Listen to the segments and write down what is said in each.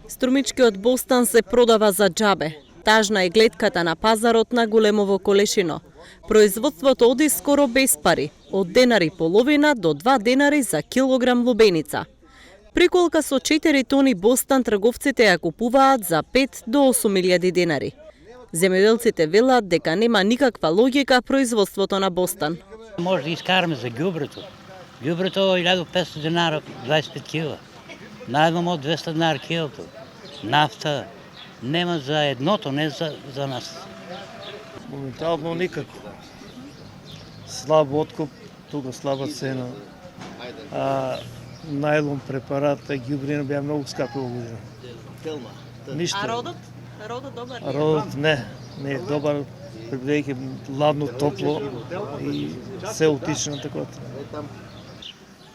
Струмичкиот бостан се продава за џабе. Тажна е гледката на пазарот на Големово Колешино. Производството оди скоро без пари, од денари половина до 2 денари за килограм лубеница. Приколка со 4 тони бостан трговците ја купуваат за 5 до 8.000 денари. Земјоделците велат дека нема никаква логика производството на бостан. Може да искараме за ѓубрето. Ѓубрето 1500 денара 25 кила. Најдомо 200 денара килото. Нафта нема за едното, не за нас. Моментално никако. Слаб откуп, тука слаба цена. Найлон препарата, ѓубрина беа многу скапи оваа година. Ништо. А родот? Родот добар? Родот не е добар, бидејќи ладно, топло и се утича на такова.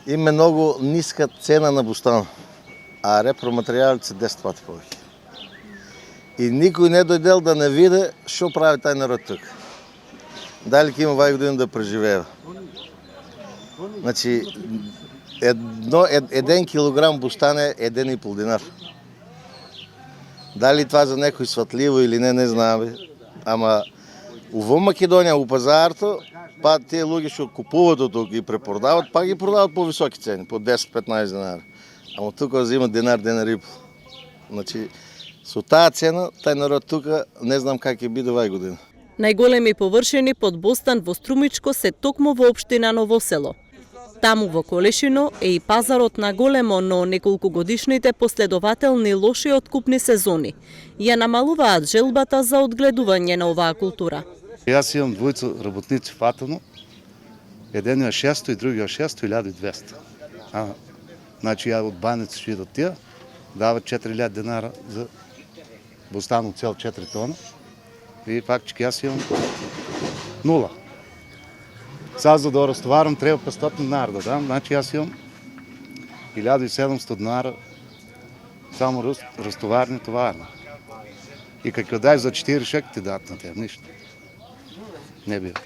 Има многу ниска цена на бустан, а репроматеријалите се 10 пати повеќе. И никој не дојдел да не види што прави тај народ тука. Дали ќе има вај година да преживева. Значи, 1 килограм бустан е 1,5 динар. Дали това за некој сватливо или не знаеме. Ама во Македонија, у пазарто, па тие луѓе што купуваат од тука и препродават, па ги продават по високи цени, по 10-15 динара. Ама тука взимат динар, динар и пол. Значи, со таа цена, тај народ тука не знам как ќе биде вај година. Најголеми површини под бостан во Струмичко се токму во општина Ново село. Таму во Колешино е и пазарот на Големо, но неколкугодишните последователни лоши откупни сезони ја намалуваат желбата за одгледување на оваа култура. Јас имам двојца работници фатано, еден е 600 и другиот 1200. Значи ја од банец што идат тие, дават 4000 денара за бостан од цел 4 тона и фактички јас имам нула. Сега за да разтоварам треба 500 денара да дам, значи аз имам 1700 денара само разтоварни товарни. И како дай за 4 шек ти дадат на теб, нищо. Не бива.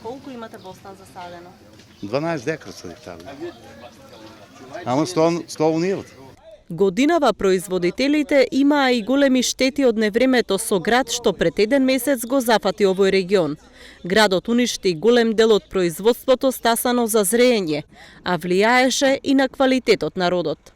Колку имате бостан засадено? 12 декара са диктали. Ама 100 нивата. Годинава производителите имаа и големи штети од невремето со град што пред 1 месец го зафати овој регион. Градот уништи голем дел од производството стасано за зреење, а влијаеше и на квалитетот на родот.